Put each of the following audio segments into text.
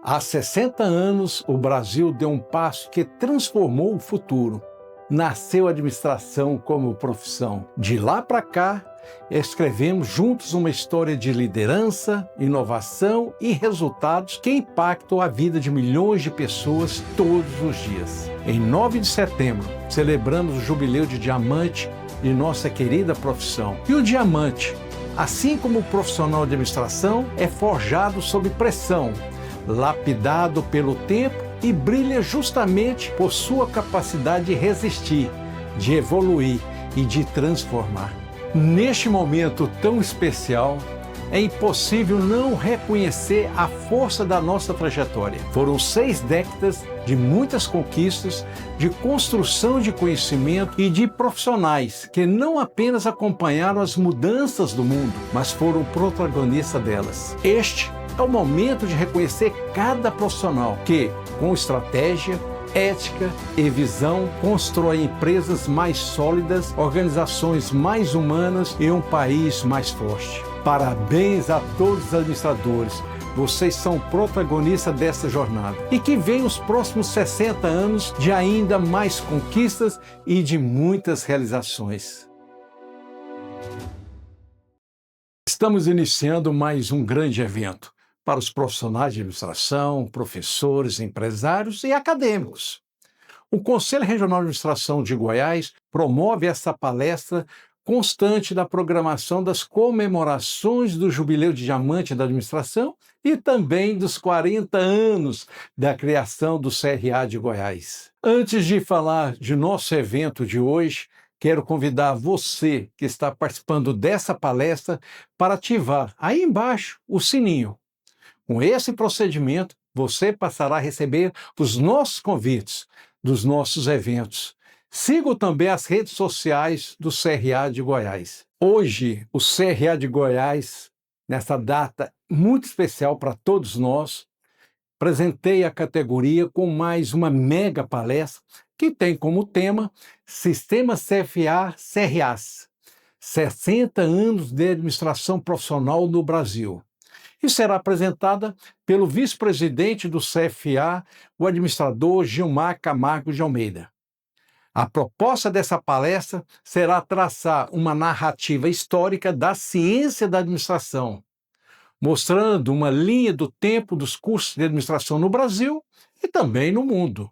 Há 60 anos, o Brasil deu um passo que transformou o futuro. Nasceu a administração como profissão. De lá para cá, escrevemos juntos uma história de liderança, inovação e resultados que impactam a vida de milhões de pessoas todos os dias. Em 9 de setembro, celebramos o jubileu de diamante de nossa querida profissão. E o diamante, assim como o profissional de administração, é forjado sob pressão, lapidado pelo tempo e brilha justamente por sua capacidade de resistir, de evoluir e de transformar. Neste momento tão especial, é impossível não reconhecer a força da nossa trajetória. Foram 6 décadas de muitas conquistas, de construção de conhecimento e de profissionais que não apenas acompanharam as mudanças do mundo, mas foram protagonistas delas. Este é o momento de reconhecer cada profissional que, com estratégia, ética e visão, constrói empresas mais sólidas, organizações mais humanas e um país mais forte. Parabéns a todos os administradores. Vocês são protagonistas dessa jornada. E que venham os próximos 60 anos de ainda mais conquistas e de muitas realizações. Estamos iniciando mais um grande evento para os profissionais de administração, professores, empresários e acadêmicos. O Conselho Regional de Administração de Goiás promove essa palestra constante da programação das comemorações do Jubileu de Diamante da Administração e também dos 40 anos da criação do CRA de Goiás. Antes de falar de nosso evento de hoje, quero convidar você que está participando dessa palestra para ativar aí embaixo o sininho. Com esse procedimento, você passará a receber os nossos convites dos nossos eventos. Siga também as redes sociais do CRA de Goiás. Hoje, o CRA de Goiás, nessa data muito especial para todos nós, apresentei a categoria com mais uma mega palestra que tem como tema Sistema CFA-CRAs, 60 anos de administração profissional no Brasil. E será apresentada pelo vice-presidente do CFA, o administrador Gilmar Camargo de Almeida. A proposta dessa palestra será traçar uma narrativa histórica da ciência da administração, mostrando uma linha do tempo dos cursos de administração no Brasil e também no mundo.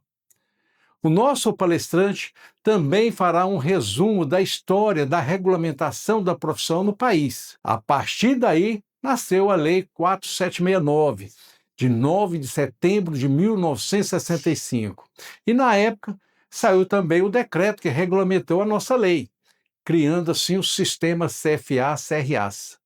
O nosso palestrante também fará um resumo da história da regulamentação da profissão no país. A partir daí, nasceu a Lei 4769, de 9 de setembro de 1965. E, na época, saiu também o decreto que regulamentou a nossa lei, criando assim o sistema CFA-CRAs.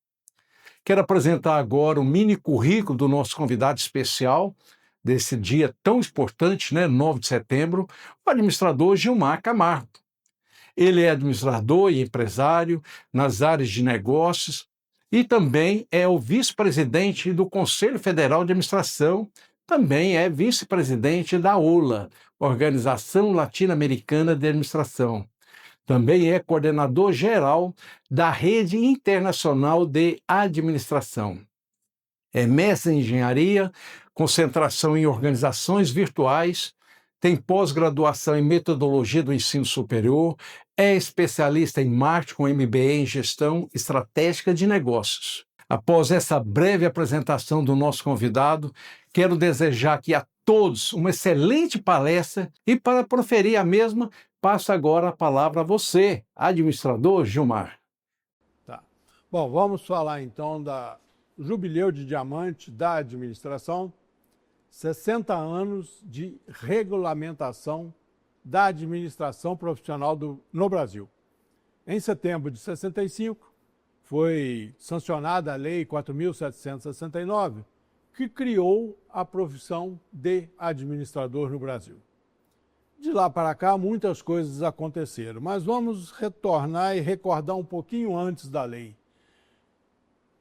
Quero apresentar agora o mini currículo do nosso convidado especial, desse dia tão importante, 9 de setembro, o administrador Gilmar Camargo. Ele é administrador e empresário nas áreas de negócios, e também é o vice-presidente do Conselho Federal de Administração, também é vice-presidente da OLA, Organização Latino-Americana de Administração. Também é coordenador geral da Rede Internacional de Administração. É mestre em engenharia, concentração em organizações virtuais, tem pós-graduação em metodologia do ensino superior, é especialista em marketing com MBA em gestão estratégica de negócios. Após essa breve apresentação do nosso convidado, quero desejar aqui a todos uma excelente palestra e para proferir a mesma, passo agora a palavra a você, administrador Gilmar. Tá. Bom, vamos falar então do Jubileu de Diamante da Administração, 60 anos de regulamentação da administração profissional no Brasil. Em setembro de 65, foi sancionada a Lei 4.769, que criou a profissão de administrador no Brasil. De lá para cá, muitas coisas aconteceram, mas vamos retornar e recordar um pouquinho antes da lei.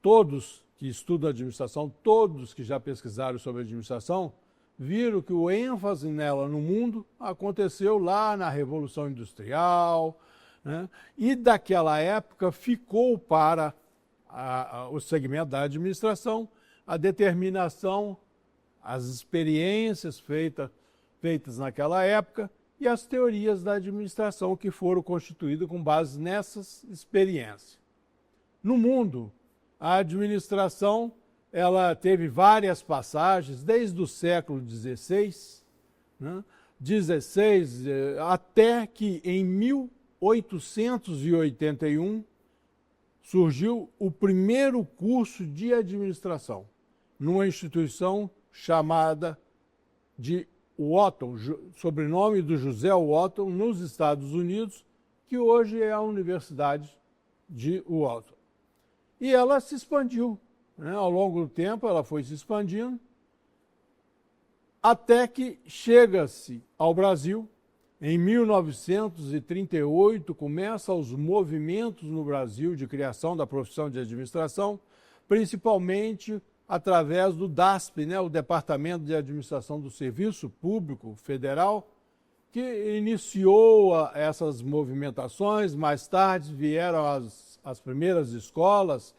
Todos que estudam administração, todos que já pesquisaram sobre administração, viram que o ênfase nela no mundo aconteceu lá na Revolução Industrial, né? E daquela época ficou para o segmento da administração a determinação as experiências feitas naquela época e as teorias da administração que foram constituídas com base nessas experiências. No mundo, a administração ela teve várias passagens, desde o século XVI, né, até que em 1881 surgiu o primeiro curso de administração, numa instituição chamada de Wharton, sobrenome do José Wharton, nos Estados Unidos, que hoje é a Universidade de Wharton. E ela se expandiu, né? Ao longo do tempo ela foi se expandindo, até que chega-se ao Brasil. Em 1938, começam os movimentos no Brasil de criação da profissão de administração, principalmente através do DASP, né, o Departamento de Administração do Serviço Público Federal, que iniciou essas movimentações. Mais tarde vieram as primeiras escolas.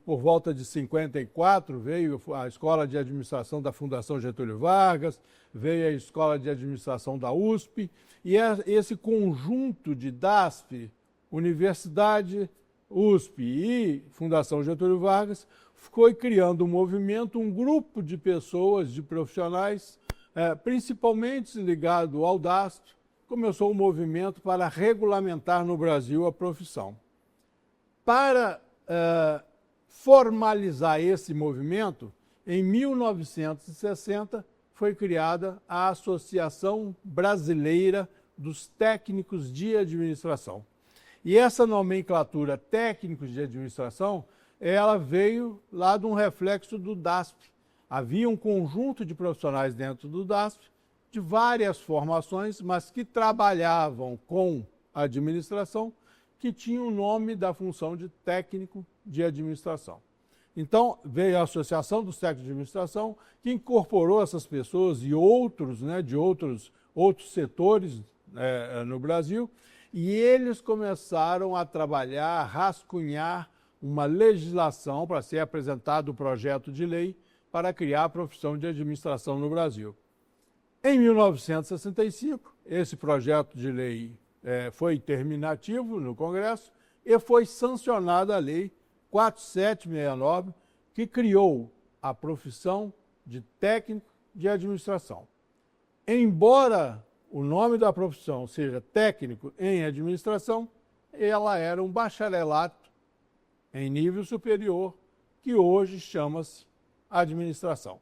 Por volta de 54 veio a Escola de Administração da Fundação Getúlio Vargas, veio a Escola de Administração da USP, e esse conjunto de DASP, Universidade, USP e Fundação Getúlio Vargas, foi criando um movimento, um grupo de pessoas, de profissionais, principalmente ligado ao DASP, começou um movimento para regulamentar no Brasil a profissão. Para formalizar esse movimento, em 1960 foi criada a Associação Brasileira dos Técnicos de Administração. E essa nomenclatura técnicos de administração, ela veio lá de um reflexo do DASP. Havia um conjunto de profissionais dentro do DASP, de várias formações, mas que trabalhavam com a administração, que tinha o nome da função de técnico de administração. Então, veio a Associação dos Técnicos de Administração, que incorporou essas pessoas e outros, né, de outros setores no Brasil, e eles começaram a trabalhar, a rascunhar uma legislação para ser apresentado o projeto de lei para criar a profissão de administração no Brasil. Em 1965, esse projeto de lei foi terminativo no Congresso e foi sancionada a Lei 4769, que criou a profissão de técnico de administração. Embora o nome da profissão seja técnico em administração, ela era um bacharelato em nível superior, que hoje chama-se administração.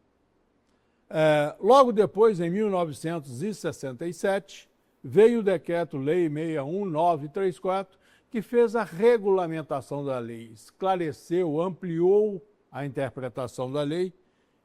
Logo depois, em 1967, veio o Decreto-Lei 61934, que fez a regulamentação da lei, esclareceu, ampliou a interpretação da lei,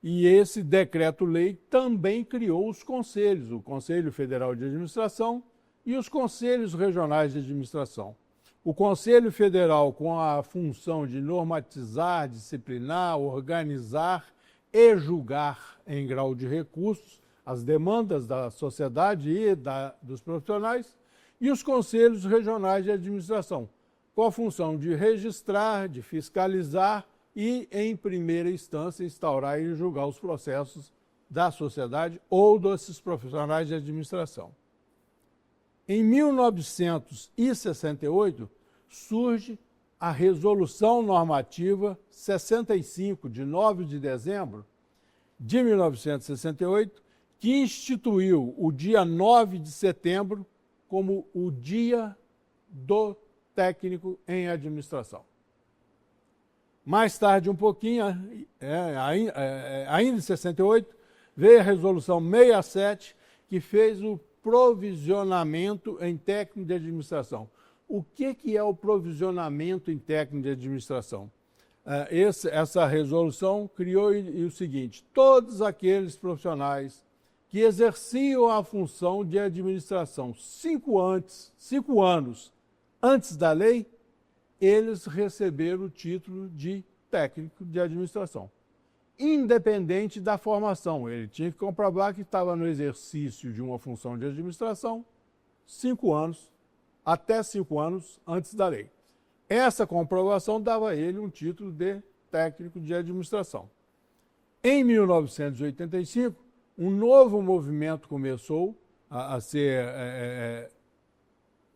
e esse decreto-lei também criou os conselhos, o Conselho Federal de Administração e os Conselhos Regionais de Administração. O Conselho Federal, com a função de normatizar, disciplinar, organizar e julgar em grau de recursos as demandas da sociedade e dos profissionais, e os Conselhos Regionais de Administração, com a função de registrar, de fiscalizar e, em primeira instância, instaurar e julgar os processos da sociedade ou desses profissionais de administração. Em 1968, surge a Resolução Normativa 65, de 9 de dezembro de 1968, que instituiu o dia 9 de setembro como o Dia do Técnico em Administração. Mais tarde, um pouquinho, ainda em 68, veio a Resolução 67, que fez o provisionamento em técnico de administração. O que é o provisionamento em técnico de administração? Essa resolução criou o seguinte: todos aqueles profissionais que exerciam a função de administração 5 anos antes da lei, eles receberam o título de técnico de administração, independente da formação. Ele tinha que comprovar que estava no exercício de uma função de administração 5 anos, até 5 anos antes da lei. Essa comprovação dava a ele um título de técnico de administração. Em 1985, um novo movimento começou a ser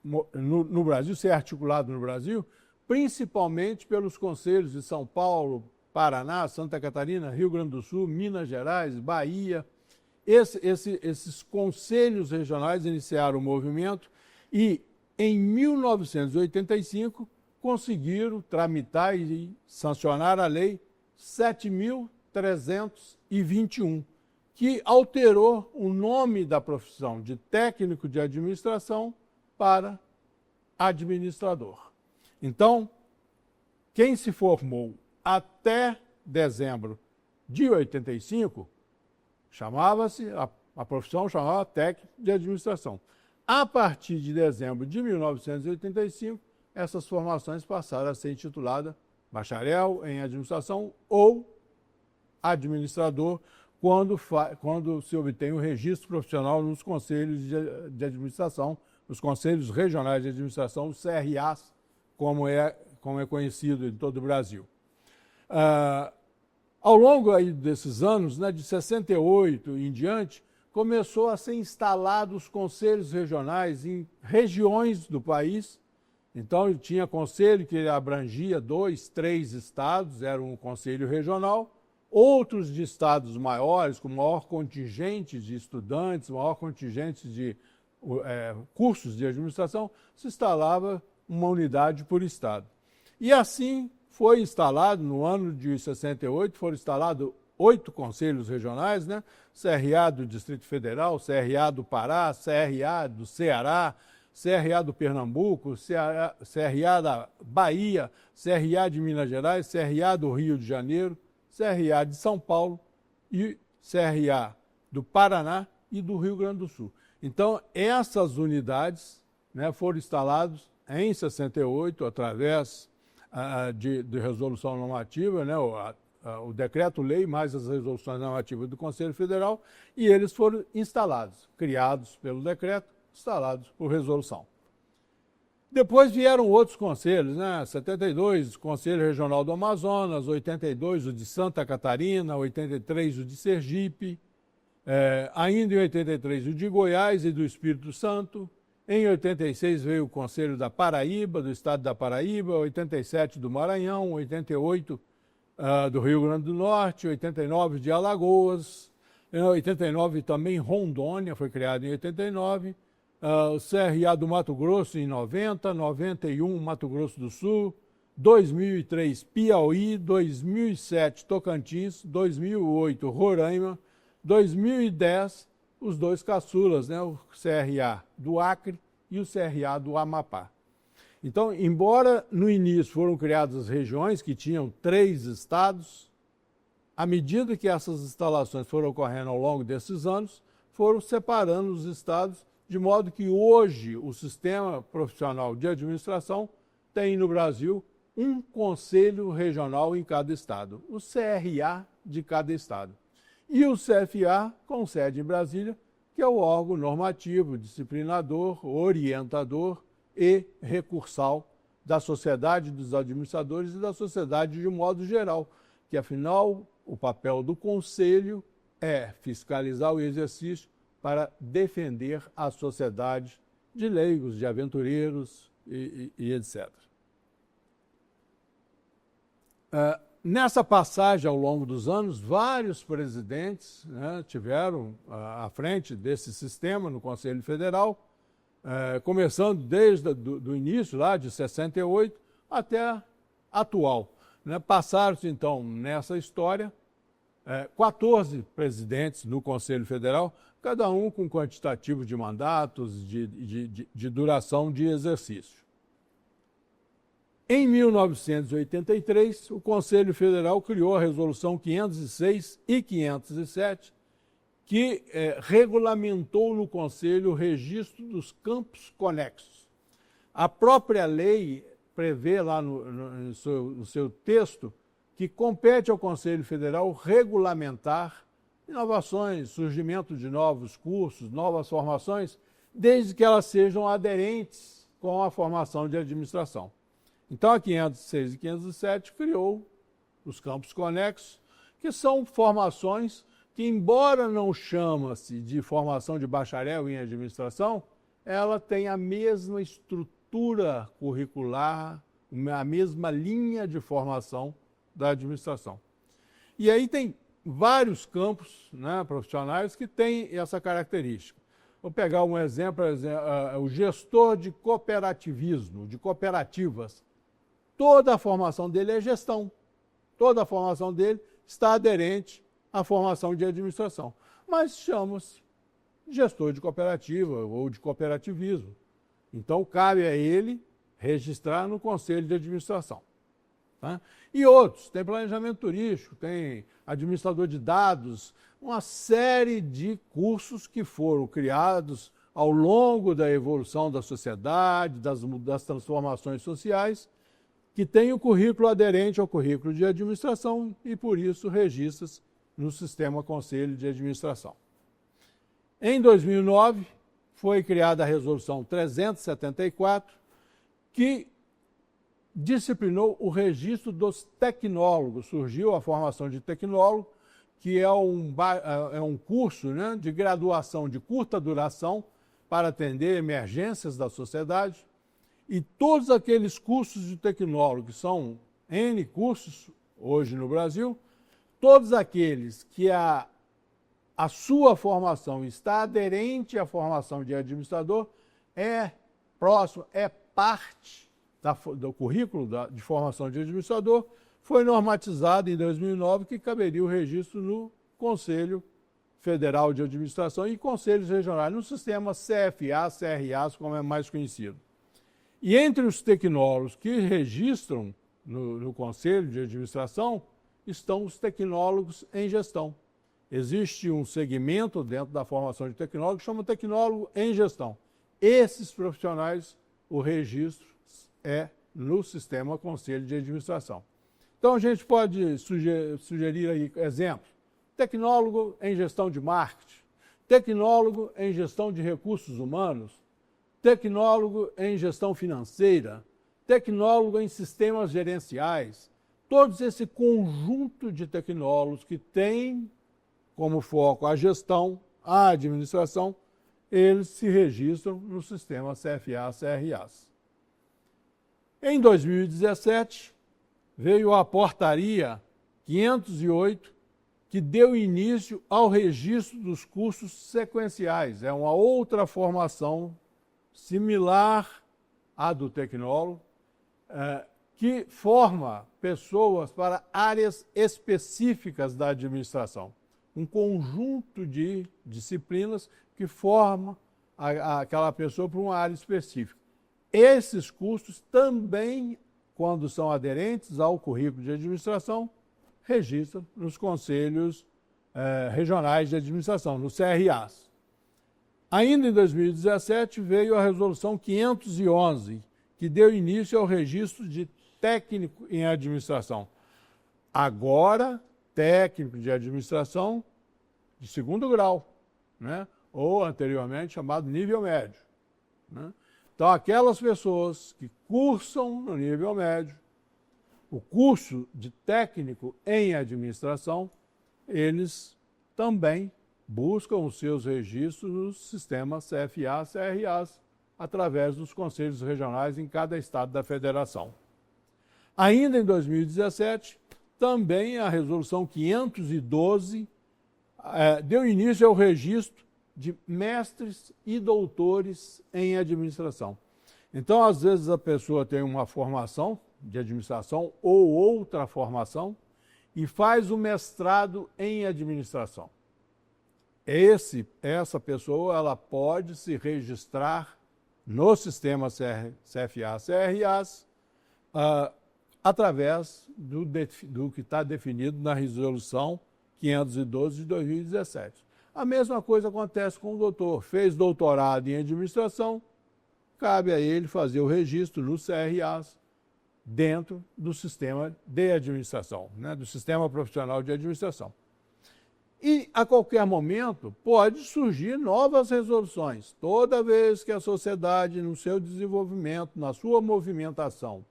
no Brasil, ser articulado no Brasil, principalmente pelos conselhos de São Paulo, Paraná, Santa Catarina, Rio Grande do Sul, Minas Gerais, Bahia. Esses conselhos regionais iniciaram o movimento e, em 1985, conseguiram tramitar e sancionar a Lei 7.321, que alterou o nome da profissão de técnico de administração para administrador. Então, quem se formou até dezembro de 85, a profissão chamava técnico de administração. A partir de dezembro de 1985, essas formações passaram a ser intituladas bacharel em administração ou administrador, quando se obtém o registro profissional nos conselhos de administração, nos conselhos regionais de administração, os CRAs, como é conhecido em todo o Brasil. Ao longo aí desses anos, né, de 68 em diante, começou a ser instalados conselhos regionais em regiões do país. Então, tinha conselho que abrangia 2, 3 estados, era um conselho regional. Outros de estados maiores, com maior contingente de estudantes, maior contingente de cursos de administração, se instalava uma unidade por estado. E assim foi instalado, no ano de 68, foram instalados 8 conselhos regionais, né? CRA do Distrito Federal, CRA do Pará, CRA do Ceará, CRA do Pernambuco, CRA da Bahia, CRA de Minas Gerais, CRA do Rio de Janeiro, CRA de São Paulo e CRA do Paraná e do Rio Grande do Sul. Então, essas unidades, né, foram instaladas em 68, através de resolução normativa, né, o decreto-lei mais as resoluções normativas do Conselho Federal, e eles foram instalados, criados pelo decreto, instalados por resolução. Depois vieram outros conselhos, né? 72, o Conselho Regional do Amazonas, 82, o de Santa Catarina, 83, o de Sergipe, ainda em 83, o de Goiás e do Espírito Santo. Em 86 veio o Conselho da Paraíba, do Estado da Paraíba, 87 do Maranhão, 88 do Rio Grande do Norte, 89 de Alagoas, em 89 também Rondônia, foi criado em 89, o CRA do Mato Grosso em 90, 91 Mato Grosso do Sul, 2003 Piauí, 2007 Tocantins, 2008 Roraima, 2010 os 2 caçulas, né, o CRA do Acre e o CRA do Amapá. Então, embora no início foram criadas as regiões que tinham 3 estados, à medida que essas instalações foram ocorrendo ao longo desses anos, foram separando os estados, de modo que hoje o sistema profissional de administração tem no Brasil um conselho regional em cada estado, o CRA de cada estado. E o CFA, com sede em Brasília, que é o órgão normativo, disciplinador, orientador e recursal da sociedade dos administradores e da sociedade de modo geral, que afinal o papel do conselho é fiscalizar o exercício para defender a sociedade de leigos, de aventureiros e etc. Nessa passagem ao longo dos anos, vários presidentes, né, tiveram à frente desse sistema no Conselho Federal, começando desde o início, lá de 68, até atual. Né? Passaram-se, então, nessa história, 14 presidentes no Conselho Federal, cada um com quantitativo de mandatos, de duração de exercício. Em 1983, o Conselho Federal criou a Resolução 506 e 507, que regulamentou no Conselho o registro dos campos conexos. A própria lei prevê lá no seu texto que compete ao Conselho Federal regulamentar inovações, surgimento de novos cursos, novas formações, desde que elas sejam aderentes com a formação de administração. Então, a 506 e 507 criou os campos conexos, que são formações que, embora não chama-se de formação de bacharel em administração, ela tem a mesma estrutura curricular, a mesma linha de formação da administração. E aí tem vários campos, né, profissionais que têm essa característica. Vou pegar um exemplo, o gestor de cooperativismo, de cooperativas. Toda a formação dele é gestão. Toda a formação dele está aderente à formação de administração. Mas chama-se gestor de cooperativa ou de cooperativismo. Então, cabe a ele registrar no Conselho de Administração. Tá? E outros, tem planejamento turístico, tem administrador de dados, uma série de cursos que foram criados ao longo da evolução da sociedade, das transformações sociais, que tem o currículo aderente ao currículo de administração e, por isso, registra-se no Sistema Conselho de Administração. Em 2009, foi criada a Resolução 374, que disciplinou o registro dos tecnólogos. Surgiu a formação de tecnólogo, que é um curso, né, de graduação de curta duração para atender emergências da sociedade. E todos aqueles cursos de tecnólogo, que são N cursos hoje no Brasil, todos aqueles que a sua formação está aderente à formação de administrador, é parte do currículo de formação de administrador, foi normatizado em 2009 que caberia o registro no Conselho Federal de Administração e Conselhos Regionais, no sistema CFA, CRAs, como é mais conhecido. E entre os tecnólogos que registram no Conselho de Administração estão os tecnólogos em gestão. Existe um segmento dentro da formação de tecnólogo que chama tecnólogo em gestão. Esses profissionais, o registro é no sistema Conselho de Administração. Então, a gente pode sugerir aí exemplos. Tecnólogo em gestão de marketing, tecnólogo em gestão de recursos humanos, tecnólogo em gestão financeira, tecnólogo em sistemas gerenciais. Todos esse conjunto de tecnólogos que tem como foco a gestão, a administração, eles se registram no sistema CFA, CRAs. Em 2017, veio a Portaria 508, que deu início ao registro dos cursos sequenciais. É uma outra formação similar à do tecnólogo, que forma pessoas para áreas específicas da administração. Um conjunto de disciplinas que forma aquela pessoa para uma área específica. Esses cursos também, quando são aderentes ao currículo de administração, registram nos conselhos regionais de administração, nos CRAs. Ainda em 2017, veio a Resolução 511, que deu início ao registro de técnico em administração. Agora, técnico de administração de segundo grau, né? Ou anteriormente chamado nível médio. Né? Então, aquelas pessoas que cursam no nível médio o curso de técnico em administração, eles também buscam os seus registros no sistema CFA, CRAs, através dos conselhos regionais em cada estado da federação. Ainda em 2017, também a Resolução 512 deu início ao registro de mestres e doutores em administração. Então, às vezes, a pessoa tem uma formação de administração ou outra formação e faz o mestrado em administração. Essa pessoa ela pode se registrar no sistema CFA, CRAs, através do que está definido na Resolução 512 de 2017. A mesma coisa acontece com o doutor. Fez doutorado em administração, cabe a ele fazer o registro no CRAs dentro do sistema de administração, né, do sistema profissional de administração. E, a qualquer momento, pode surgir novas resoluções. Toda vez que a sociedade, no seu desenvolvimento, na sua movimentação,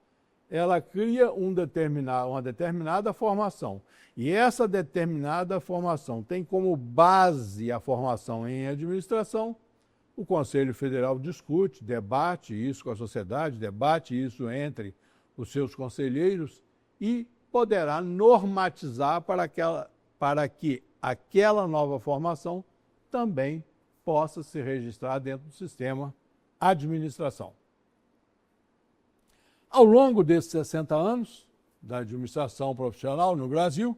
ela cria uma determinada formação. E essa determinada formação tem como base a formação em administração. O Conselho Federal discute, debate isso com a sociedade, debate isso entre os seus conselheiros e poderá normatizar para que aquela nova formação também possa se registrar dentro do sistema administração. Ao longo desses 60 anos da administração profissional no Brasil,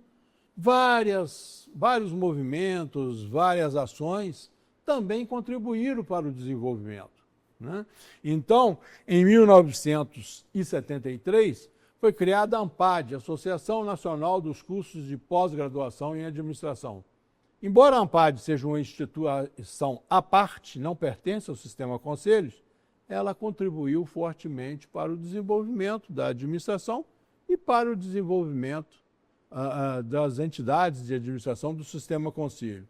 vários movimentos, várias ações também contribuíram para o desenvolvimento, né? Então, em 1973, foi criada a ANPAD, Associação Nacional dos Cursos de Pós-Graduação em Administração. Embora a ANPAD seja uma instituição à parte, não pertence ao sistema conselhos, ela contribuiu fortemente para o desenvolvimento da administração e para o desenvolvimento das entidades de administração do sistema conselho.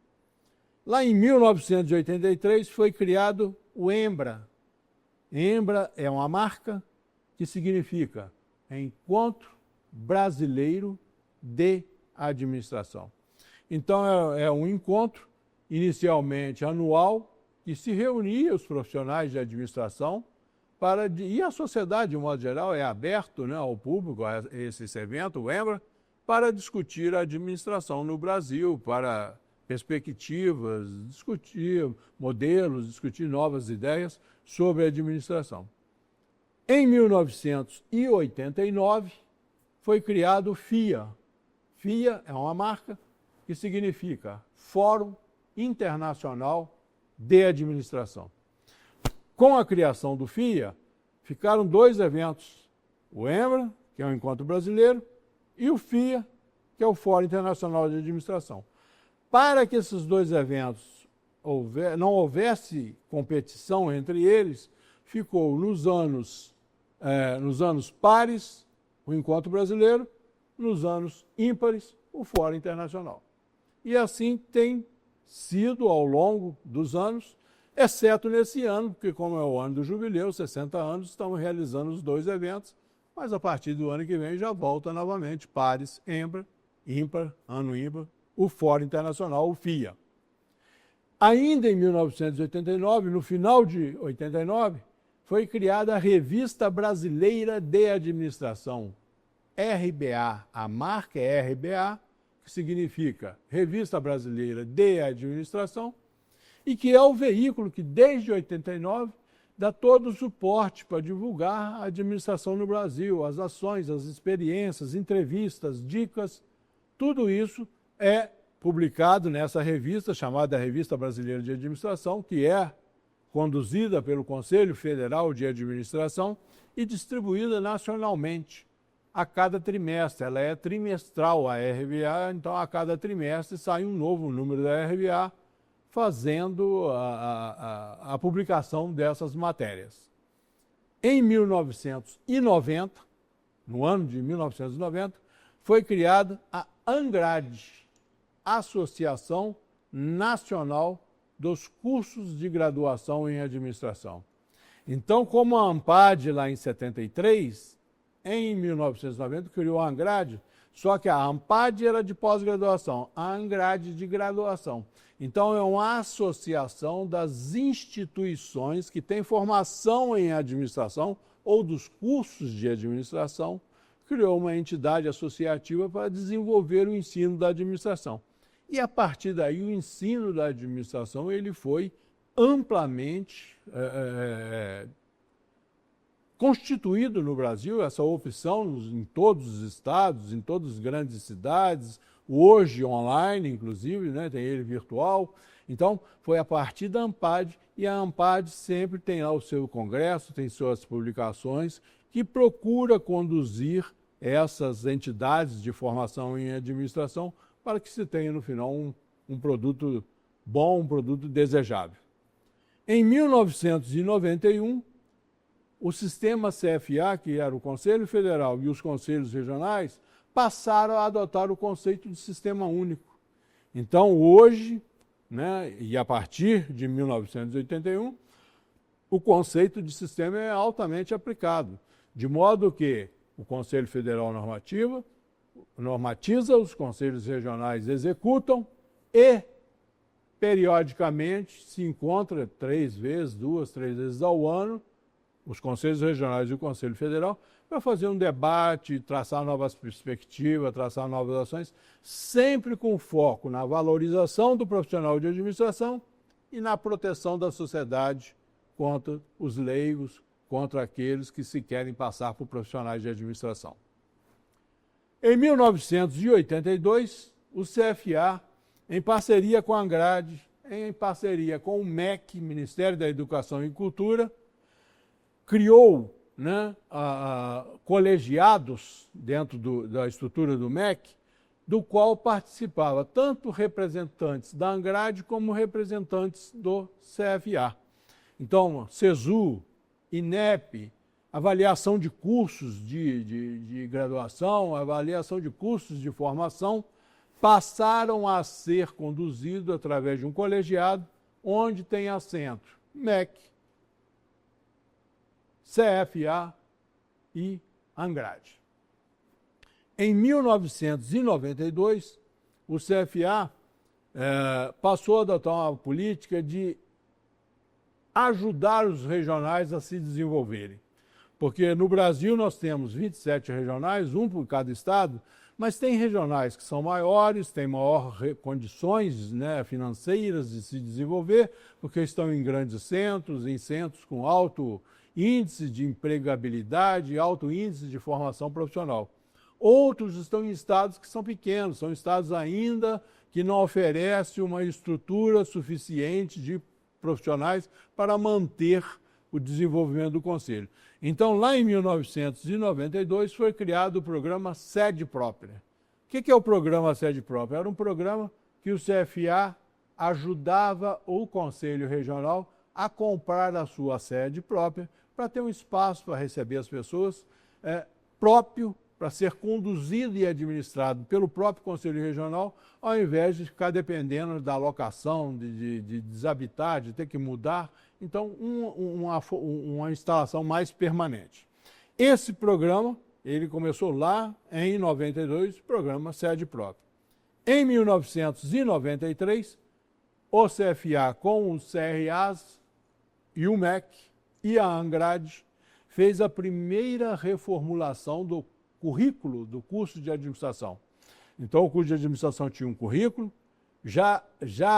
Lá em 1983 foi criado o EMBRA. EMBRA é uma marca que significa Encontro Brasileiro de Administração. Então é um encontro inicialmente anual que se reunia os profissionais de administração e a sociedade, de modo geral, é aberto, né, ao público, a esse evento, o EMBRA, para discutir a administração no Brasil, para perspectivas, discutir modelos, discutir novas ideias sobre a administração. Em 1989, foi criado o FIA. FIA é uma marca que significa Fórum Internacional de Administração. Com a criação do FIA, ficaram dois eventos, o EMBRA, que é o Encontro Brasileiro, e o FIA, que é o Fórum Internacional de Administração. Para que esses dois eventos não houvesse competição entre eles, ficou nos anos pares o Encontro Brasileiro, nos anos ímpares o Fórum Internacional. E assim tem sido ao longo dos anos, exceto nesse ano, porque como é o ano do jubileu, 60 anos, estamos realizando os dois eventos, mas a partir do ano que vem já volta novamente, pares, EMBRA, ímpar, ano ímpar, o Fórum Internacional, o FIA. Ainda em 1989, no final de 89, foi criada a Revista Brasileira de Administração, RBA. A marca é RBA, que significa Revista Brasileira de Administração, e que é o veículo que, desde 89, dá todo o suporte para divulgar a administração no Brasil, as ações, as experiências, entrevistas, dicas, tudo isso é publicado nessa revista, chamada Revista Brasileira de Administração, que é conduzida pelo Conselho Federal de Administração e distribuída nacionalmente a cada trimestre. Ela é trimestral, a RBA, então a cada trimestre sai um novo número da RBA fazendo a publicação dessas matérias. Em 1990, no ano de 1990, foi criada a ANGRAD, Associação Nacional dos Cursos de Graduação em Administração. Então, como a ANPAD lá em 73, em 1990 criou a ANGRAD, só que a ANPAD era de pós-graduação, a ANGRAD de graduação. Então, é uma associação das instituições que têm formação em administração ou dos cursos de administração, criou uma entidade associativa para desenvolver o ensino da administração. E, a partir daí, o ensino da administração ele foi amplamente constituído no Brasil, essa opção em todos os estados, em todas as grandes cidades, hoje online, inclusive, né, tem ele virtual. Então, foi a partir da ANPAD, e a ANPAD sempre tem lá o seu congresso, tem suas publicações, que procura conduzir essas entidades de formação em administração para que se tenha, no final, um produto bom, um produto desejável. Em 1991, o sistema CFA, que era o Conselho Federal e os conselhos regionais, passaram a adotar o conceito de sistema único. Então, hoje, né, e a partir de 1981, o conceito de sistema é altamente aplicado, de modo que o Conselho Federal normatiza, os conselhos regionais executam e, periodicamente, se encontra 3 vezes, 2, 3 vezes ao ano, os conselhos regionais e o Conselho Federal, para fazer um debate, traçar novas perspectivas, traçar novas ações, sempre com foco na valorização do profissional de administração e na proteção da sociedade contra os leigos, contra aqueles que se querem passar por profissionais de administração. Em 1982, o CFA, em parceria com a Angrade, em parceria com o MEC, Ministério da Educação e Cultura, criou, né, colegiados dentro da estrutura do MEC, do qual participavam tanto representantes da Angrade como representantes do CFA. Então, CESU, INEP, avaliação de cursos de graduação, avaliação de cursos de formação, passaram a ser conduzidos através de um colegiado onde tem assento MEC, CFA e Angrade. Em 1992, o CFA passou a adotar uma política de ajudar os regionais a se desenvolverem. Porque no Brasil nós temos 27 regionais, um por cada estado, mas tem regionais que são maiores, têm maiores condições, né, financeiras de se desenvolver, porque estão em grandes centros, em centros com alto índice de empregabilidade, alto índice de formação profissional. Outros estão em estados que são pequenos, são estados ainda que não oferecem uma estrutura suficiente de profissionais para manter o desenvolvimento do Conselho. Então, lá em 1992, foi criado o programa Sede Própria. O que é o programa Sede Própria? Era um programa que o CFA ajudava o Conselho Regional a comprar a sua sede própria para ter um espaço para receber as pessoas próprio, para ser conduzido e administrado pelo próprio Conselho Regional, ao invés de ficar dependendo da alocação, de desabitar, de ter que mudar. Então, uma instalação mais permanente. Esse programa, ele começou lá em 92, programa Sede Própria. Em 1993, o CFA com os CRAs e o MEC e a Angrade fez a primeira reformulação do currículo do curso de administração. Então, o curso de administração tinha um currículo, já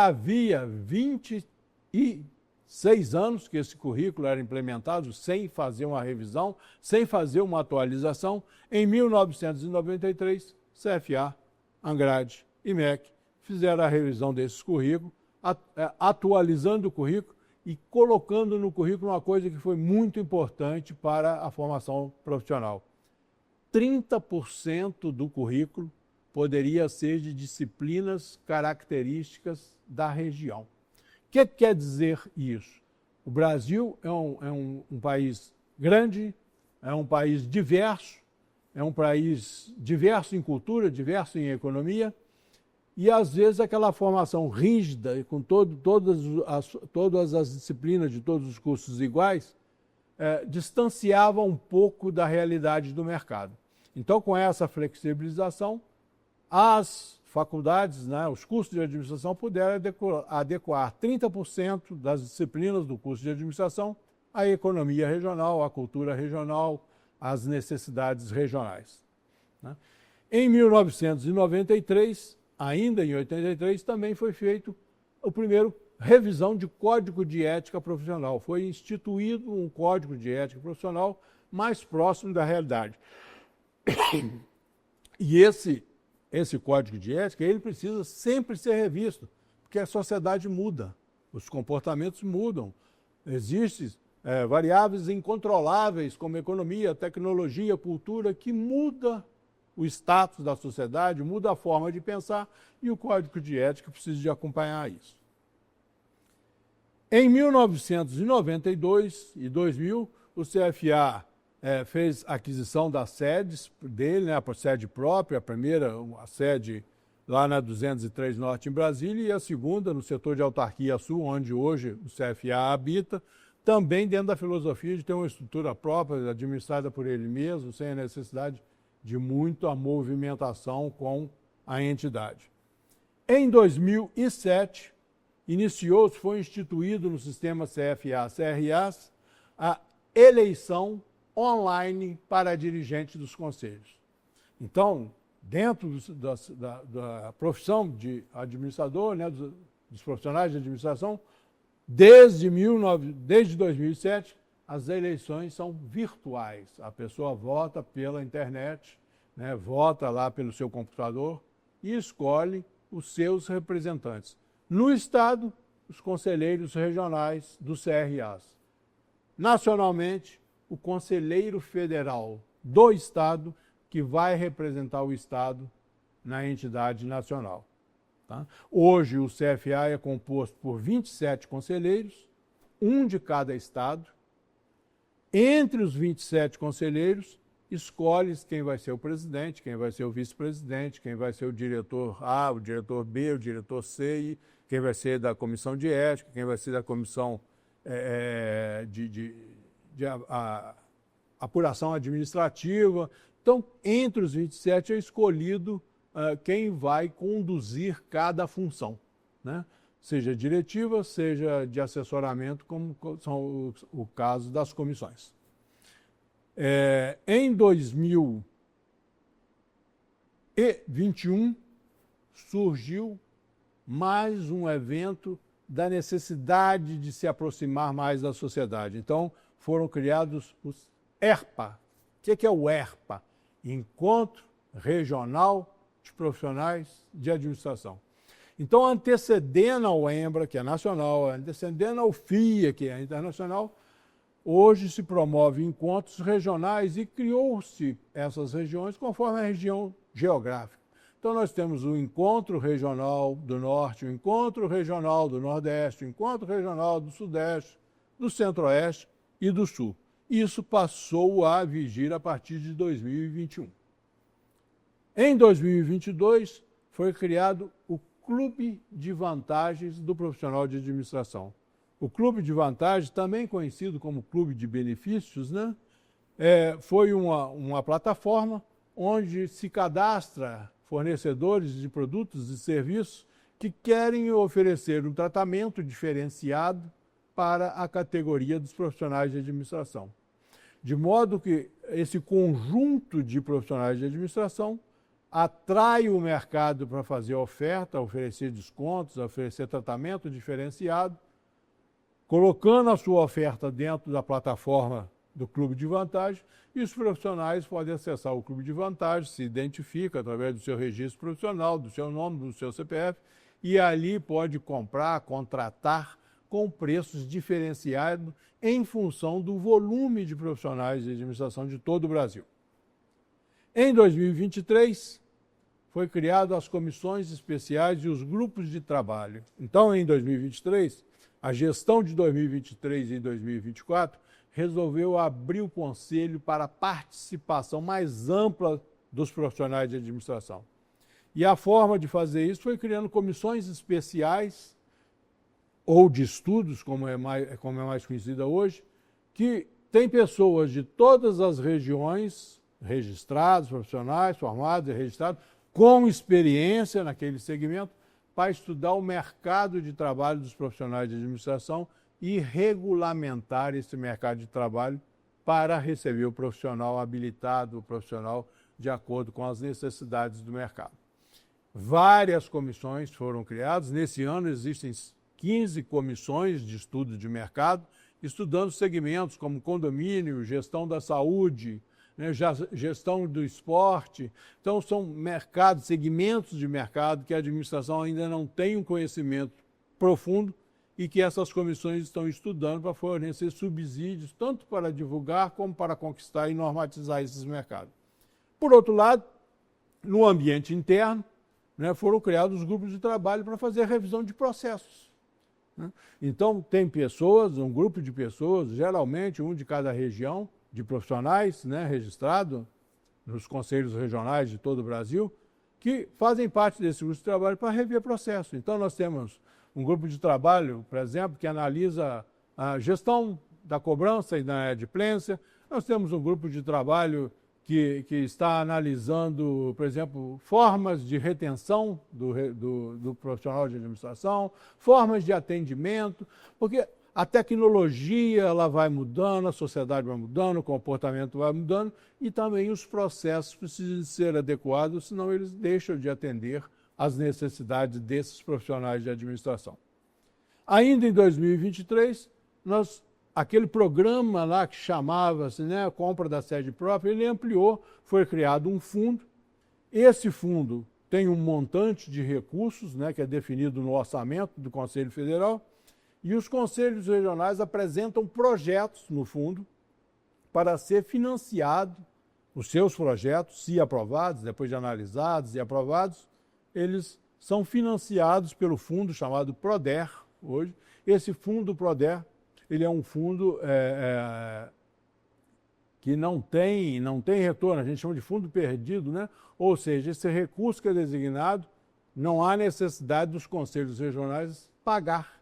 havia 26 anos que esse currículo era implementado sem fazer uma revisão, sem fazer uma atualização. Em 1993, CFA, Angrade e MEC fizeram a revisão desses currículos, atualizando o currículo e colocando no currículo uma coisa que foi muito importante para a formação profissional. 30% do currículo poderia ser de disciplinas características da região. O que quer dizer isso? O Brasil é um país grande, é um país diverso em cultura, diverso em economia, e às vezes aquela formação rígida, com todas as disciplinas de todos os cursos iguais, distanciava um pouco da realidade do mercado. Então, com essa flexibilização, as faculdades, né, os cursos de administração puderam adequar 30% das disciplinas do curso de administração à economia regional, à cultura regional, às necessidades regionais. Né? Em 1993, ainda em 83, também foi feito o primeiro revisão de Código de Ética Profissional. Foi instituído um Código de Ética Profissional mais próximo da realidade. E esse Código de Ética, ele precisa sempre ser revisto, porque a sociedade muda, os comportamentos mudam. Existem variáveis incontroláveis, como economia, tecnologia, cultura, que muda o status da sociedade, muda a forma de pensar, e o Código de Ética precisa de acompanhar isso. Em 1992 e 2000, o CFA fez a aquisição das sedes dele, né, a sede própria, a sede lá na 203 Norte em Brasília e a segunda no setor de autarquia sul, onde hoje o CFA habita, também dentro da filosofia de ter uma estrutura própria, administrada por ele mesmo, sem a necessidade de muita movimentação com a entidade. Em 2007, iniciou-se, foi instituído no sistema CFA-CRAs a eleição online para dirigentes dos conselhos. Então, dentro da profissão de administrador, né, dos profissionais de administração, desde 2007, as eleições são virtuais. A pessoa vota pela internet, né, vota lá pelo seu computador e escolhe os seus representantes. No Estado, os conselheiros regionais dos CRAs. Nacionalmente, o conselheiro federal do Estado, que vai representar o Estado na entidade nacional. Tá? Hoje, o CFA é composto por 27 conselheiros, um de cada estado. Entre os 27 conselheiros, escolhe quem vai ser o presidente, quem vai ser o vice-presidente, quem vai ser o diretor A, o diretor B, o diretor C, quem vai ser da comissão de ética, quem vai ser da comissão de apuração administrativa. Então, entre os 27 é escolhido quem vai conduzir cada função, né? Seja diretiva, seja de assessoramento, como são o caso das comissões. Em 2021, surgiu mais um evento da necessidade de se aproximar mais da sociedade. Então, foram criados os ERPA. O que é o ERPA? Encontro Regional de Profissionais de Administração. Então, antecedendo ao EMBRA, que é nacional, antecedendo ao FIA, que é internacional, hoje se promove encontros regionais e criou-se essas regiões conforme a região geográfica. Então, nós temos o Encontro Regional do Norte, o Encontro Regional do Nordeste, o Encontro Regional do Sudeste, do Centro-Oeste e do Sul. Isso passou a vigir a partir de 2021. Em 2022, foi criado o Clube de Vantagens do Profissional de Administração. O Clube de Vantagens, também conhecido como Clube de Benefícios, né? Foi uma plataforma onde se cadastra fornecedores de produtos e serviços que querem oferecer um tratamento diferenciado para a categoria dos profissionais de administração. De modo que esse conjunto de profissionais de administração atrai o mercado para fazer oferta, oferecer descontos, oferecer tratamento diferenciado, colocando a sua oferta dentro da plataforma do Clube de Vantagem, e os profissionais podem acessar o Clube de Vantagem, se identifica através do seu registro profissional, do seu nome, do seu CPF, e ali pode comprar, contratar com preços diferenciados em função do volume de profissionais de administração de todo o Brasil. Em 2023, foi criado as comissões especiais e os grupos de trabalho. Então, em 2023, a gestão de 2023 e 2024 resolveu abrir o conselho para a participação mais ampla dos profissionais de administração. E a forma de fazer isso foi criando comissões especiais, ou de estudos, como é mais conhecida hoje, que tem pessoas de todas as regiões, registrados, profissionais, formados e registrados, com experiência naquele segmento, para estudar o mercado de trabalho dos profissionais de administração e regulamentar esse mercado de trabalho para receber o profissional habilitado, o profissional de acordo com as necessidades do mercado. Várias comissões foram criadas. Nesse ano existem 15 comissões de estudo de mercado, estudando segmentos como condomínio, gestão da saúde, né, gestão do esporte. Então, são mercados, segmentos de mercado que a administração ainda não tem um conhecimento profundo e que essas comissões estão estudando para fornecer subsídios, tanto para divulgar como para conquistar e normatizar esses mercados. Por outro lado, no ambiente interno, né, foram criados grupos de trabalho para fazer a revisão de processos. Né? Então, tem pessoas, um grupo de pessoas, geralmente um de cada região, de profissionais, né, registrado nos conselhos regionais de todo o Brasil, que fazem parte desse grupo de trabalho para rever processo. Então, nós temos um grupo de trabalho, por exemplo, que analisa a gestão da cobrança e da inadimplência. Nós temos um grupo de trabalho que está analisando, por exemplo, formas de retenção do profissional de administração, formas de atendimento, porque a tecnologia ela vai mudando, a sociedade vai mudando, o comportamento vai mudando e também os processos precisam ser adequados, senão eles deixam de atender às necessidades desses profissionais de administração. Ainda em 2023, aquele programa lá que chamava-se, né, compra da sede própria, ele ampliou, foi criado um fundo. Esse fundo tem um montante de recursos, né, que é definido no orçamento do Conselho Federal, e os conselhos regionais apresentam projetos no fundo para ser financiado, os seus projetos, se aprovados, depois de analisados e aprovados, eles são financiados pelo fundo chamado PRODER hoje. Esse fundo PRODER, ele é um fundo que não tem retorno, a gente chama de fundo perdido, né? Ou seja, esse recurso que é designado, não há necessidade dos conselhos regionais pagar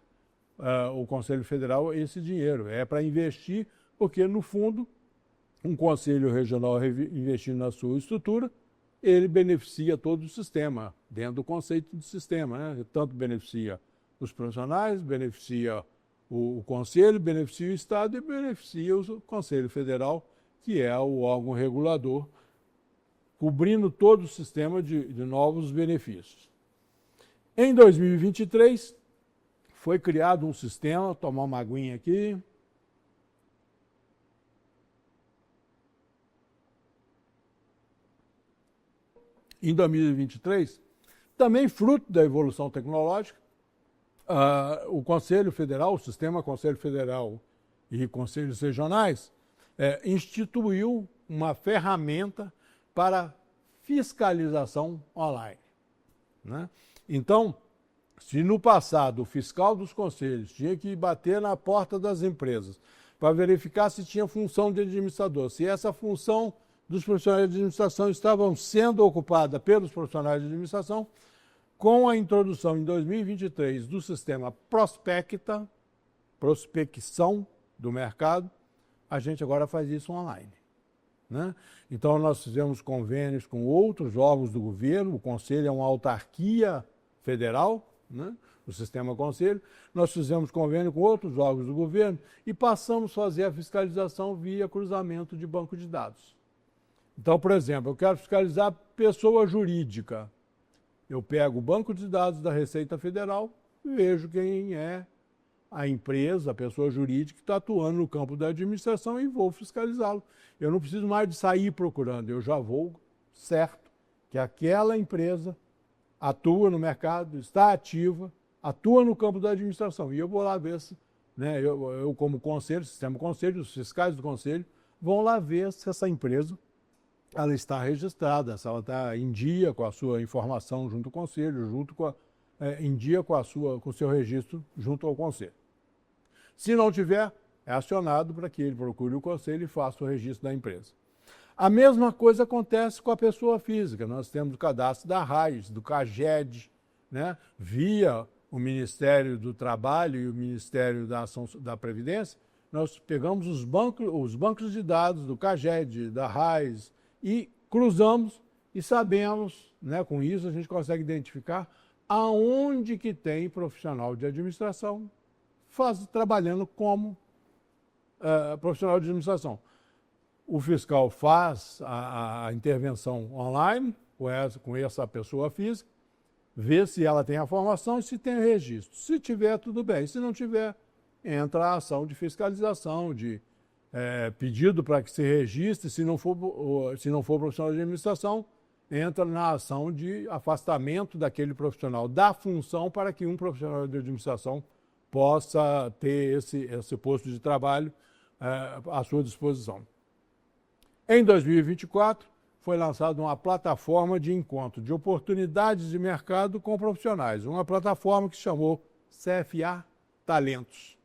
o Conselho Federal esse dinheiro. É para investir, porque no fundo, um conselho regional investindo na sua estrutura, ele beneficia todo o sistema, dentro do conceito de sistema, né? Tanto beneficia os profissionais, beneficia o Conselho, beneficia o Estado e beneficia o Conselho Federal, que é o órgão regulador, cobrindo todo o sistema de novos benefícios. Em 2023, foi criado um sistema, vou tomar uma aguinha aqui. Em 2023, também fruto da evolução tecnológica, o Conselho Federal, o sistema Conselho Federal e Conselhos Regionais, instituiu uma ferramenta para fiscalização online, né? Então, se no passado o fiscal dos conselhos tinha que bater na porta das empresas para verificar se tinha função de administrador, se essa função dos profissionais de administração estavam sendo ocupada pelos profissionais de administração, com a introdução em 2023 do sistema Prospecta, prospecção do mercado, a gente agora faz isso online, né? Então, nós fizemos convênios com outros órgãos do governo, o Conselho é uma autarquia federal, né? O sistema Conselho, nós fizemos convênio com outros órgãos do governo e passamos a fazer a fiscalização via cruzamento de banco de dados. Então, por exemplo, eu quero fiscalizar pessoa jurídica. Eu pego o banco de dados da Receita Federal e vejo quem é a empresa, a pessoa jurídica que está atuando no campo da administração e vou fiscalizá-lo. Eu não preciso mais de sair procurando, eu já vou certo que aquela empresa atua no mercado, está ativa, atua no campo da administração. E eu vou lá ver se, né, eu como conselho, sistema conselho, os fiscais do conselho, vão lá ver se essa empresa ela está registrada, se ela está em dia com a sua informação junto ao conselho, em dia com o seu registro junto ao conselho. Se não tiver, é acionado para que ele procure o conselho e faça o registro da empresa. A mesma coisa acontece com a pessoa física. Nós temos o cadastro da RAIS, do CAGED, né? Via o Ministério do Trabalho e o Ministério da Previdência, nós pegamos os bancos de dados do CAGED, da RAIS, e cruzamos e sabemos, né, com isso a gente consegue identificar aonde que tem profissional de administração trabalhando como profissional de administração. O fiscal faz a intervenção online com essa pessoa física, vê se ela tem a formação e se tem o registro. Se tiver, tudo bem. Se não tiver, entra a ação de fiscalização, de pedido para que se registre. Se não for profissional de administração, entra na ação de afastamento daquele profissional da função para que um profissional de administração possa ter esse posto de trabalho à sua disposição. Em 2024, foi lançada uma plataforma de encontro de oportunidades de mercado com profissionais, uma plataforma que se chamou CFA Talentos,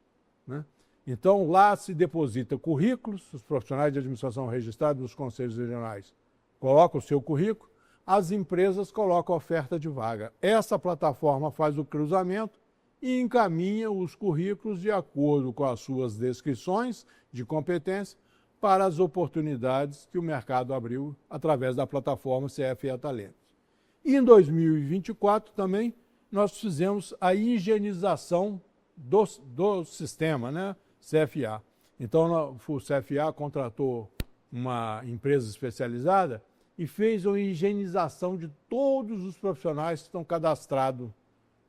né? Então, lá se deposita currículos, os profissionais de administração registrados nos conselhos regionais colocam o seu currículo, as empresas colocam a oferta de vaga. Essa plataforma faz o cruzamento e encaminha os currículos de acordo com as suas descrições de competência para as oportunidades que o mercado abriu através da plataforma CFA Talentos. E em 2024 também nós fizemos a higienização do sistema, né? CFA. Então o CFA contratou uma empresa especializada e fez uma higienização de todos os profissionais que estão cadastrados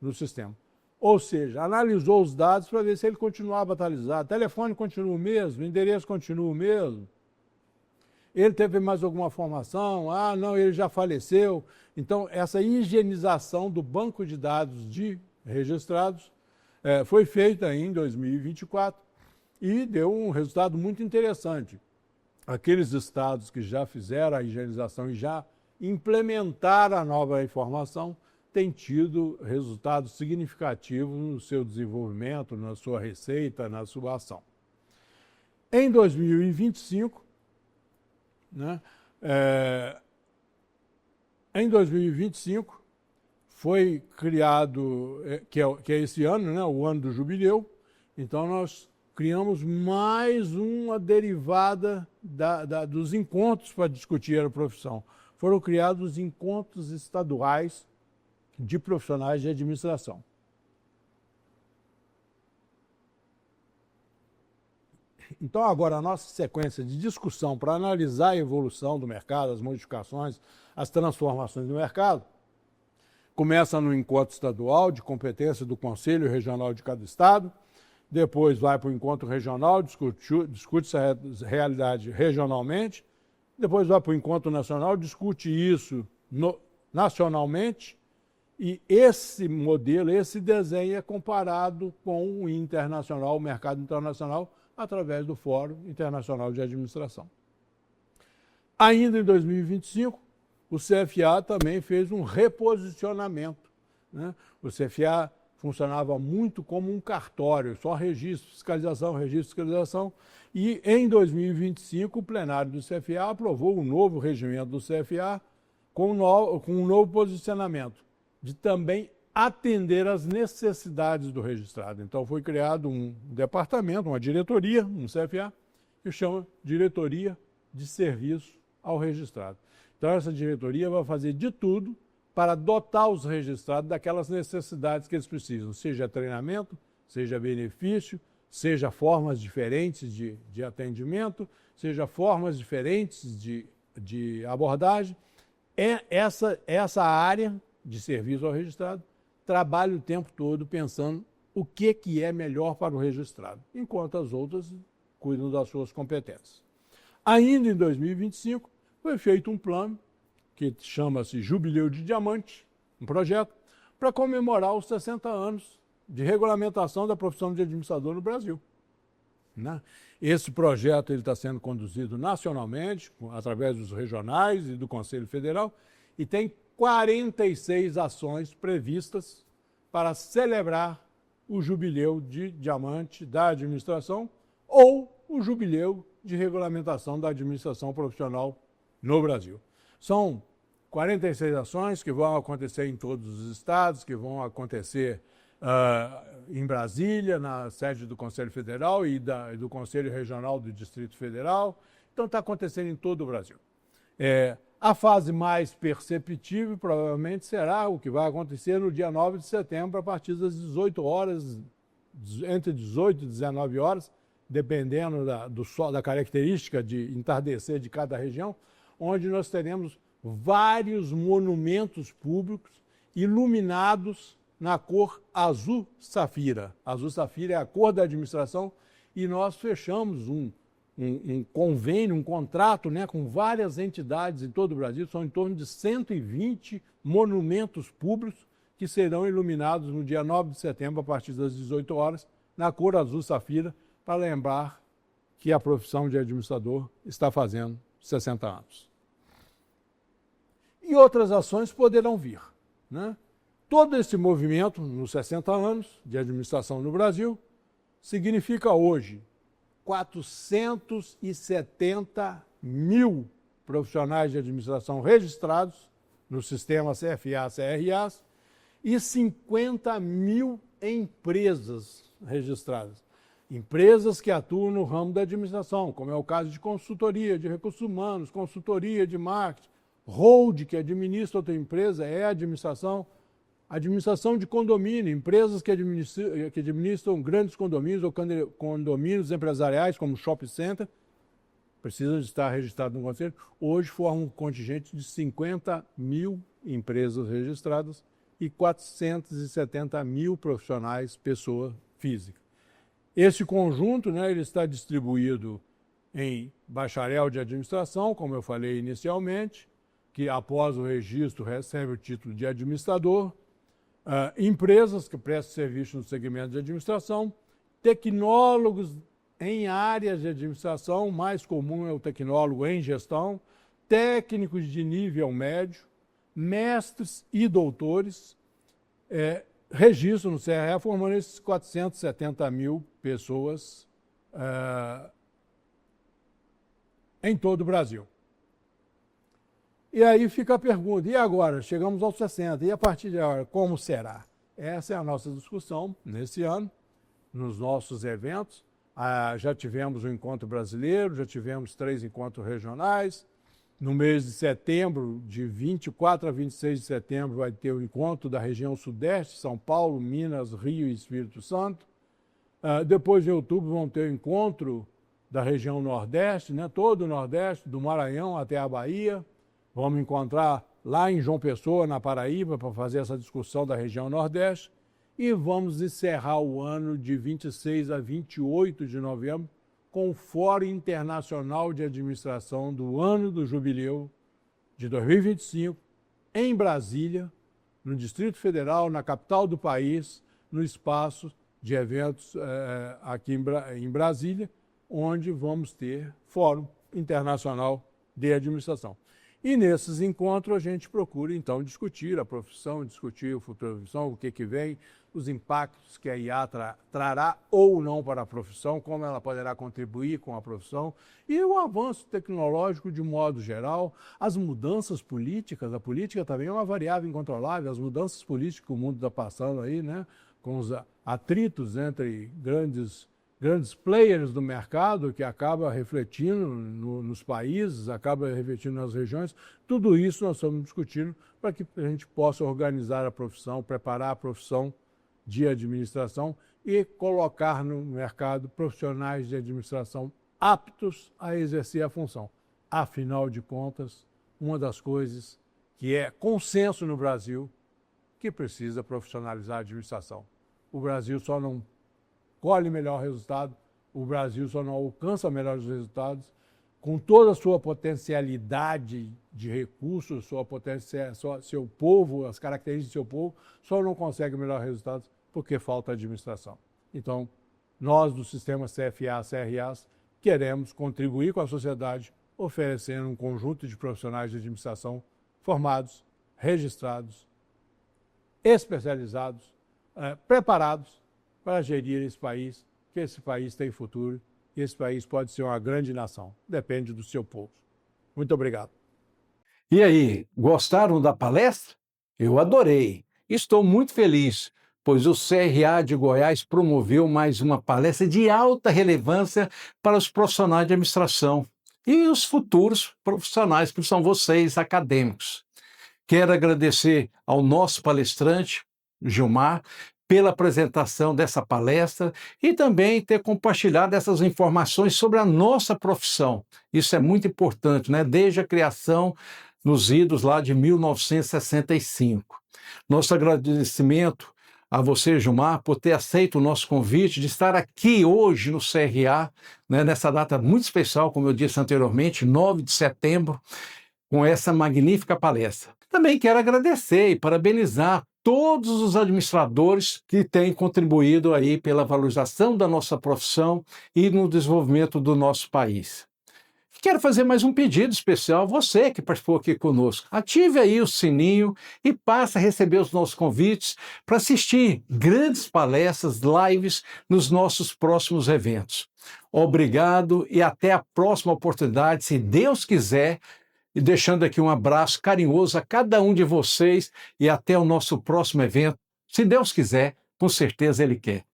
no sistema. Ou seja, analisou os dados para ver se ele continuava atualizado. O telefone continua o mesmo, o endereço continua o mesmo. Ele teve mais alguma formação? Ah, não, ele já faleceu. Então, essa higienização do banco de dados de registrados foi feita em 2024 e deu um resultado muito interessante. Aqueles estados que já fizeram a higienização e já implementaram a nova informação têm tido resultados significativos no seu desenvolvimento, na sua receita, na sua ação. Em 2025, foi criado, que é esse ano, né, o ano do jubileu, então nós criamos mais uma derivada dos encontros para discutir a profissão. Foram criados encontros estaduais de profissionais de administração. Então, agora, a nossa sequência de discussão para analisar a evolução do mercado, as modificações, as transformações do mercado, começa no encontro estadual de competência do Conselho Regional de cada estado, depois vai para o encontro regional, discute-se a realidade regionalmente, depois vai para o encontro nacional, discute isso nacionalmente, e esse modelo, esse desenho é comparado com o internacional, o mercado internacional, através do Fórum Internacional de Administração. Ainda em 2025, o CFA também fez um reposicionamento, né? O CFA funcionava muito como um cartório, só registro, fiscalização, e em 2025 o plenário do CFA aprovou o novo regimento do CFA com um novo posicionamento, de também atender às necessidades do registrado. Então foi criado um departamento, uma diretoria, um CFA, que chama Diretoria de Serviço ao Registrado. Então essa diretoria vai fazer de tudo para dotar os registrados daquelas necessidades que eles precisam, seja treinamento, seja benefício, seja formas diferentes de atendimento, seja formas diferentes de abordagem. Essa área de serviço ao registrado trabalha o tempo todo pensando o que é melhor para o registrado, enquanto as outras cuidam das suas competências. Ainda em 2025, foi feito um plano que chama-se Jubileu de Diamante, um projeto, para comemorar os 60 anos de regulamentação da profissão de administrador no Brasil. Esse projeto está sendo conduzido nacionalmente, através dos regionais e do Conselho Federal, e tem 46 ações previstas para celebrar o jubileu de diamante da administração ou o jubileu de regulamentação da administração profissional no Brasil. São 46 ações que vão acontecer em todos os estados, que vão acontecer em Brasília, na sede do Conselho Federal e do Conselho Regional do Distrito Federal. Então está acontecendo em todo o Brasil. A fase mais perceptível provavelmente será o que vai acontecer no dia 9 de setembro, a partir das 18 horas, entre 18 e 19 horas, dependendo da característica de entardecer de cada região, onde nós teremos vários monumentos públicos iluminados na cor azul safira. Azul safira é a cor da administração e nós fechamos um convênio, um contrato, né, com várias entidades em todo o Brasil. São em torno de 120 monumentos públicos que serão iluminados no dia 9 de setembro, a partir das 18 horas, na cor azul safira, para lembrar que a profissão de administrador está fazendo 60 anos. E outras ações poderão vir, né? Todo esse movimento, nos 60 anos de administração no Brasil, significa hoje 470 mil profissionais de administração registrados no sistema CFA-CRAs e 50 mil empresas registradas. Empresas que atuam no ramo da administração, como é o caso de consultoria de recursos humanos, consultoria de marketing, hold, que administra outra empresa, é administração de condomínio, empresas que administram grandes condomínios ou condomínios empresariais, como shopping center, precisam estar registrados no conselho. Hoje formam um contingente de 50 mil empresas registradas e 470 mil profissionais, pessoa física. Esse conjunto, ele está distribuído em bacharel de administração, como eu falei inicialmente, que após o registro recebe o título de administrador, empresas que prestam serviço no segmento de administração, tecnólogos em áreas de administração, o mais comum é o tecnólogo em gestão, técnicos de nível médio, mestres e doutores, registro no CRE, formando esses 470 mil pessoas em todo o Brasil. E aí fica a pergunta, e agora? Chegamos aos 60, e a partir de agora, como será? Essa é a nossa discussão nesse ano, nos nossos eventos. Já tivemos um encontro brasileiro, já tivemos 3 encontros regionais. No mês de setembro, de 24 a 26 de setembro, vai ter o encontro da região Sudeste, São Paulo, Minas, Rio e Espírito Santo. Depois, em outubro, vão ter o encontro da região Nordeste, todo o Nordeste, do Maranhão até a Bahia. Vamos encontrar lá em João Pessoa, na Paraíba, para fazer essa discussão da região Nordeste. E vamos encerrar o ano de 26 a 28 de novembro com o Fórum Internacional de Administração do Ano do Jubileu de 2025, em Brasília, no Distrito Federal, na capital do país, no espaço de eventos aqui em Brasília, onde vamos ter Fórum Internacional de Administração. E nesses encontros a gente procura, então, discutir a profissão, discutir o futuro da profissão, o que vem, os impactos que a IA trará ou não para a profissão, como ela poderá contribuir com a profissão, e o avanço tecnológico de modo geral, as mudanças políticas. A política também é uma variável incontrolável, as mudanças políticas que o mundo está passando aí, com os atritos entre grandes players do mercado, que acaba refletindo nos países, acaba refletindo nas regiões. Tudo isso nós estamos discutindo para que a gente possa organizar a profissão, preparar a profissão de administração e colocar no mercado profissionais de administração aptos a exercer a função. Afinal de contas, uma das coisas que é consenso no Brasil, que precisa profissionalizar a administração. O Brasil só não colhe melhor resultado, o Brasil só não alcança melhores resultados com toda a sua potencialidade de recursos, seu povo, as características do seu povo, só não consegue melhores resultados porque falta administração. Então, nós do sistema CFA, CRAs, queremos contribuir com a sociedade, oferecendo um conjunto de profissionais de administração formados, registrados, especializados, preparados para gerir esse país, que esse país tem futuro e esse país pode ser uma grande nação. Depende do seu povo. Muito obrigado. E aí, gostaram da palestra? Eu adorei. Estou muito feliz, pois o CRA de Goiás promoveu mais uma palestra de alta relevância para os profissionais de administração e os futuros profissionais, que são vocês, acadêmicos. Quero agradecer ao nosso palestrante, Gilmar, pela apresentação dessa palestra e também ter compartilhado essas informações sobre a nossa profissão. Isso é muito importante, desde a criação nos idos lá de 1965. Nosso agradecimento a você, Gilmar, por ter aceito o nosso convite de estar aqui hoje no CRA, nessa data muito especial, como eu disse anteriormente, 9 de setembro, com essa magnífica palestra. Também quero agradecer e parabenizar todos os administradores que têm contribuído aí pela valorização da nossa profissão e no desenvolvimento do nosso país. Quero fazer mais um pedido especial a você que participou aqui conosco. Ative aí o sininho e passe a receber os nossos convites para assistir grandes palestras, lives nos nossos próximos eventos. Obrigado e até a próxima oportunidade, se Deus quiser, e deixando aqui um abraço carinhoso a cada um de vocês e até o nosso próximo evento, se Deus quiser, Com certeza ele quer.